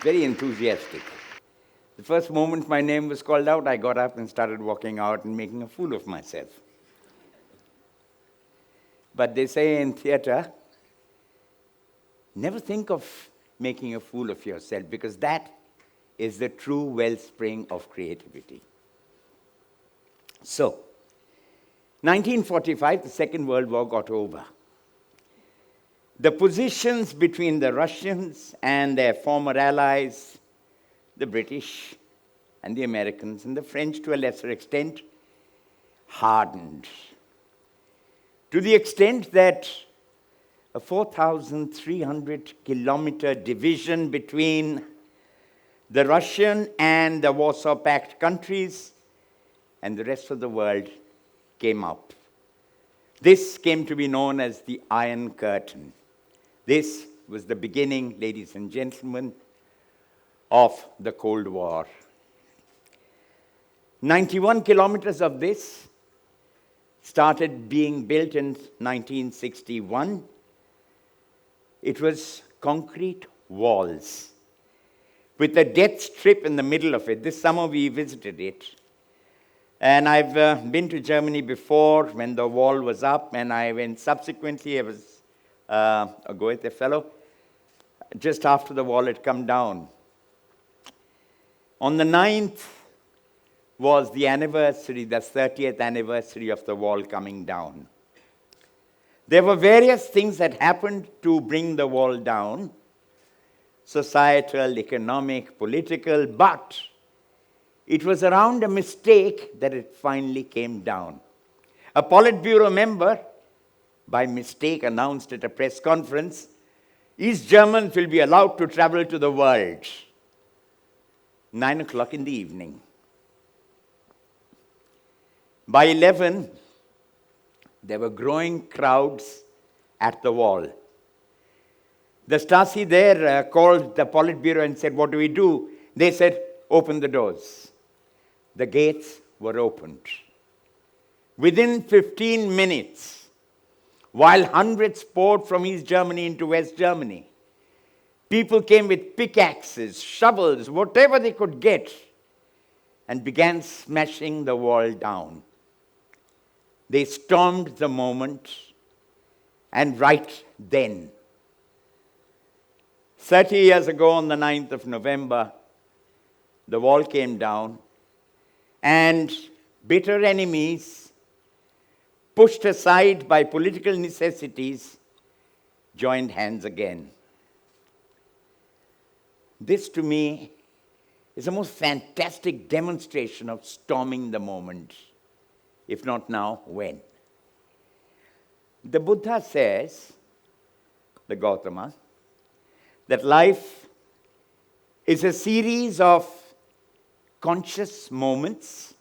very enthusiastic. The first moment my name was called out, I got up and started walking out and making a fool of myself. But they say in theater, never think of making a fool of yourself, because that is the true wellspring of creativity. So, 1945, the Second World War got over. The positions between the Russians and their former allies, the British and the Americans and the French to a lesser extent, hardened. To the extent that a 4,300-kilometer division between the Russian and the Warsaw Pact countries and the rest of the world came up. This came to be known as the Iron Curtain. This was the beginning, ladies and gentlemen, of the Cold War. 91 kilometers of this started being built in 1961. It was concrete walls with a death strip in the middle of it. This summer we visited it. And I've been to Germany before when the wall was up, and I went subsequently. I was go with a fellow just after the wall had come down. On the 9th was the anniversary, the 30th anniversary of the wall coming down. There were various things that happened to bring the wall down, societal, economic, political, but it was around a mistake that it finally came down. A Politburo member, by mistake, announced at a press conference, East Germans will be allowed to travel to the world. 9 o'clock in the evening. By 11, there were growing crowds at the wall. The Stasi there called the Politburo and said, "What do we do?" They said, "Open the doors." The gates were opened. Within 15 minutes, while hundreds poured from East Germany into West Germany, people came with pickaxes, shovels, whatever they could get, and began smashing the wall down. They stormed the moment, and right then, 30 years ago on the 9th of November, the wall came down, and bitter enemies, pushed aside by political necessities, joined hands again. This, to me, is the most fantastic demonstration of storming the moment. If not now, when? The Buddha says, the Gautama, that life is a series of conscious moments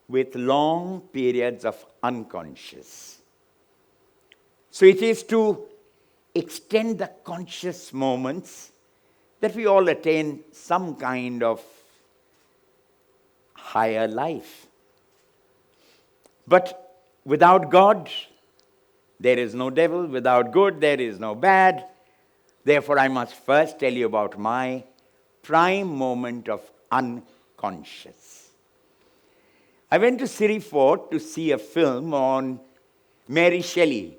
with long periods of unconscious. So it is to extend the conscious moments that we all attain some kind of higher life. But without God, there is no devil. Without good, there is no bad. Therefore, I must first tell you about my prime moment of unconscious. I went to City Fort to see a film on Mary Shelley,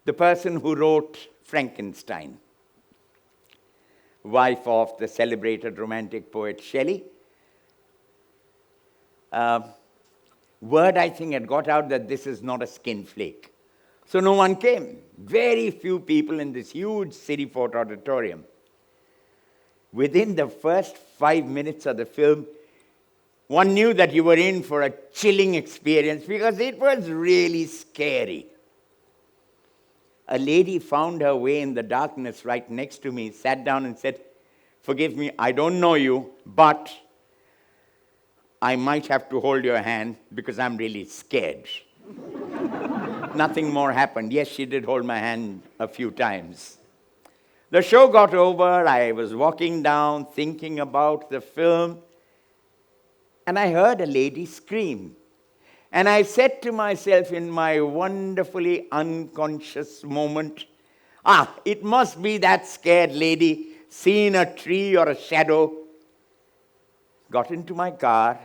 the person who wrote Frankenstein, wife of the celebrated romantic poet Shelley. Word, I think, had got out that this is not a skin flake. So no one came. Very few people in this huge City Fort auditorium. Within the first 5 minutes of the film, one knew that you were in for a chilling experience because it was really scary. A lady found her way in the darkness right next to me, sat down and said, "Forgive me, I don't know you, but I might have to hold your hand because I'm really scared." Nothing more happened. Yes, she did hold my hand a few times. The show got over. I was walking down thinking about the film, and I heard a lady scream. And I said to myself in my wonderfully unconscious moment, it must be that scared lady seen a tree or a shadow, got into my car,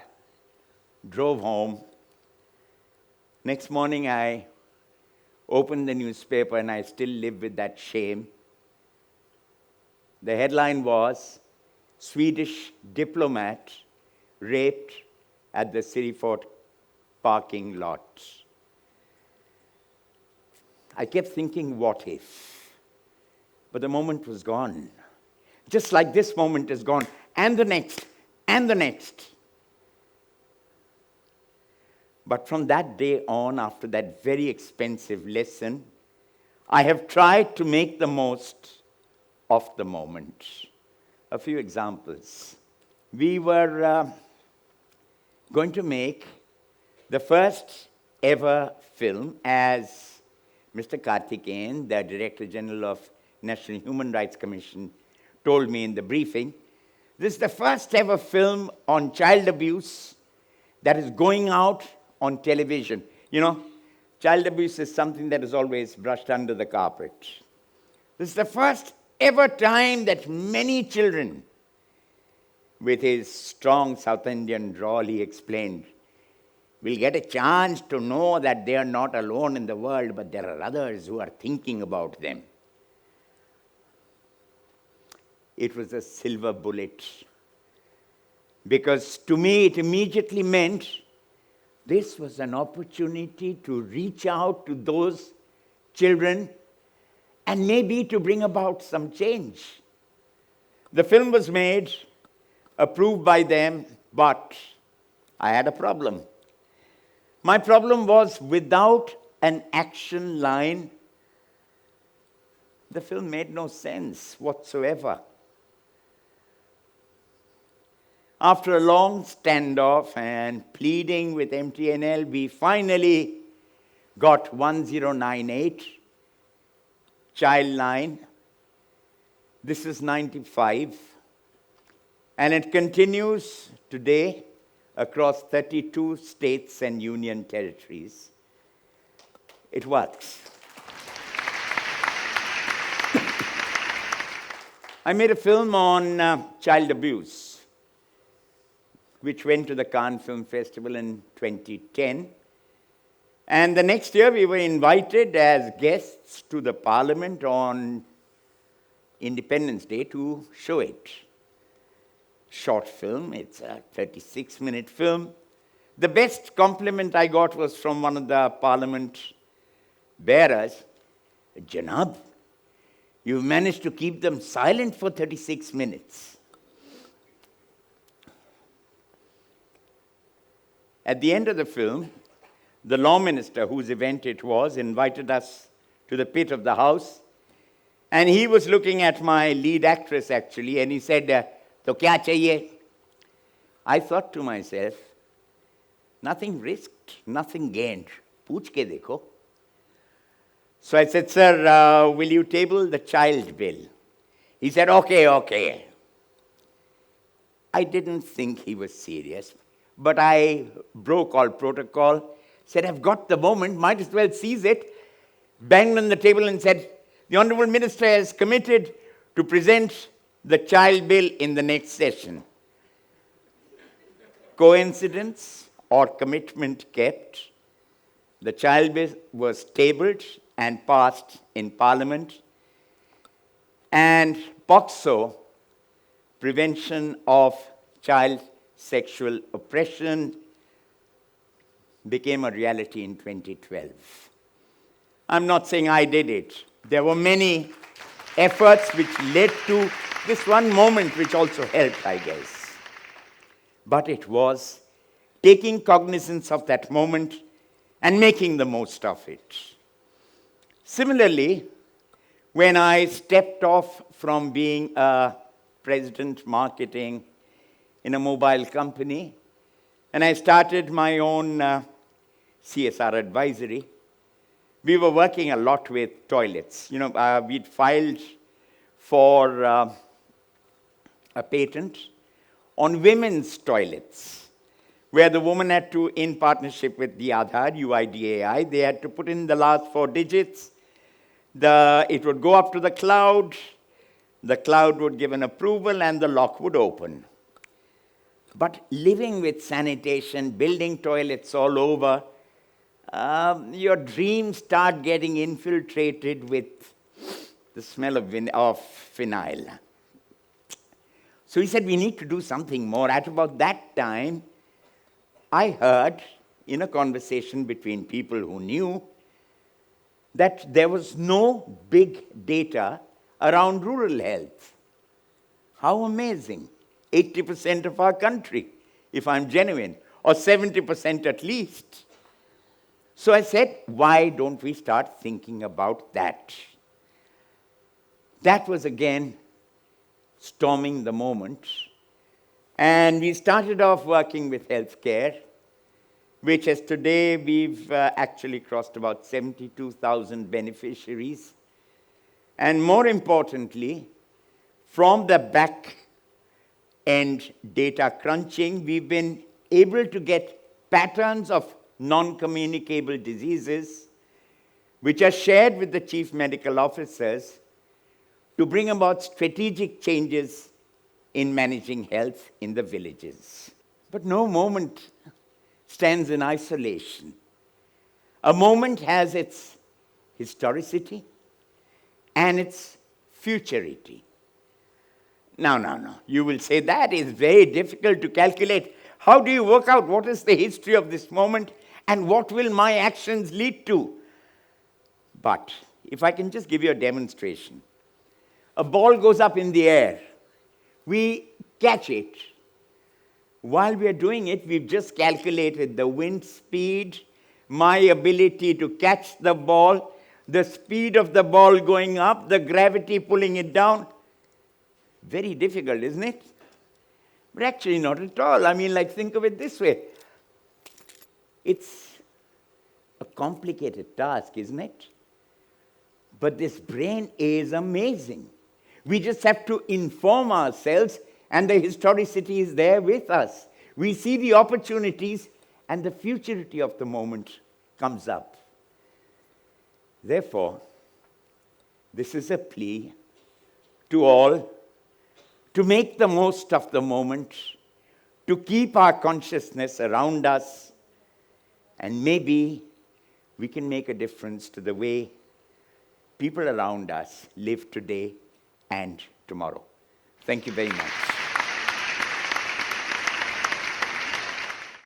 drove home. Next morning, I opened the newspaper and I still live with that shame. The headline was, Swedish diplomat raped at the City Fort parking lot. I kept thinking, what if? But the moment was gone. Just like this moment is gone, and the next, and the next. But from that day on, after that very expensive lesson, I have tried to make the most of the moment. A few examples. We were going to make the first ever film, as Mr. Karthikeyan, the Director General of National Human Rights Commission, told me in the briefing. This is the first ever film on child abuse that is going out on television. You know, child abuse is something that is always brushed under the carpet. This is the first ever time that many children, with his strong South Indian drawl, he explained, will get a chance to know that they are not alone in the world, but there are others who are thinking about them. It was a silver bullet, because to me it immediately meant this was an opportunity to reach out to those children and maybe to bring about some change. The film was made, approved by them, but I had a problem. My problem was, without an action line, the film made no sense whatsoever. After a long standoff and pleading with MTNL, we finally got 1098, Child Line. This is 95, and it continues today across 32 states and union territories. It works. I made a film on child abuse, which went to the Cannes Film Festival in 2010. And the next year, we were invited as guests to the Parliament on Independence Day to show it. Short film, it's a 36-minute film. The best compliment I got was from one of the Parliament bearers. Janab, you've managed to keep them silent for 36 minutes. At the end of the film, the law minister, whose event it was, invited us to the pit of the house. And he was looking at my lead actress, actually, and he said, "To kya chahiye?" I thought to myself, nothing risked, nothing gained. Pooch ke dekho. So I said, "Sir, will you table the child bill?" He said, okay. I didn't think he was serious, but I broke all protocol, said, I've got the moment, might as well seize it, banged on the table and said, the Honourable Minister has committed to present the child bill in the next session. Coincidence or commitment kept? The child bill was tabled and passed in Parliament, and POCSO, Prevention of Child Sexual Oppression, became a reality in 2012. I'm not saying I did it. There were many efforts which led to this one moment, which also helped, I guess. But it was taking cognizance of that moment and making the most of it. Similarly, when I stepped off from being a president marketing in a mobile company, and I started my own CSR advisory, we were working a lot with toilets. You know, we'd filed for a patent on women's toilets, where the woman had to, in partnership with the Aadhaar, UIDAI, they had to put in the last 4 digits. It would go up to the cloud. the cloud would give an approval and the lock would open. But living with sanitation, building toilets all over, your dreams start getting infiltrated with the smell of phenyl. So he said, we need to do something more. At about that time, I heard in a conversation between people who knew that there was no big data around rural health. How amazing. 80% of our country, if I'm genuine, or 70% at least. So I said, why don't we start thinking about that? That was again storming the moment. And we started off working with healthcare, which as today we've actually crossed about 72,000 beneficiaries. And more importantly, from the back end data crunching, we've been able to get patterns of non-communicable diseases, which are shared with the chief medical officers to bring about strategic changes in managing health in the villages. But no moment stands in isolation. A moment has its historicity and its futurity. No. You will say that is very difficult to calculate. How do you work out what is the history of this moment and what will my actions lead to? But if I can just give you a demonstration. A ball goes up in the air. We catch it. While we are doing it, we've just calculated the wind speed, my ability to catch the ball, the speed of the ball going up, the gravity pulling it down. Very difficult, isn't it? But actually not at all. I mean, think of it this way. It's a complicated task, isn't it? But this brain is amazing. We just have to inform ourselves, and the historicity is there with us. We see the opportunities, and the futurity of the moment comes up. Therefore, this is a plea to all to make the most of the moment, to keep our consciousness around us, and maybe we can make a difference to the way people around us live today and tomorrow. Thank you very much.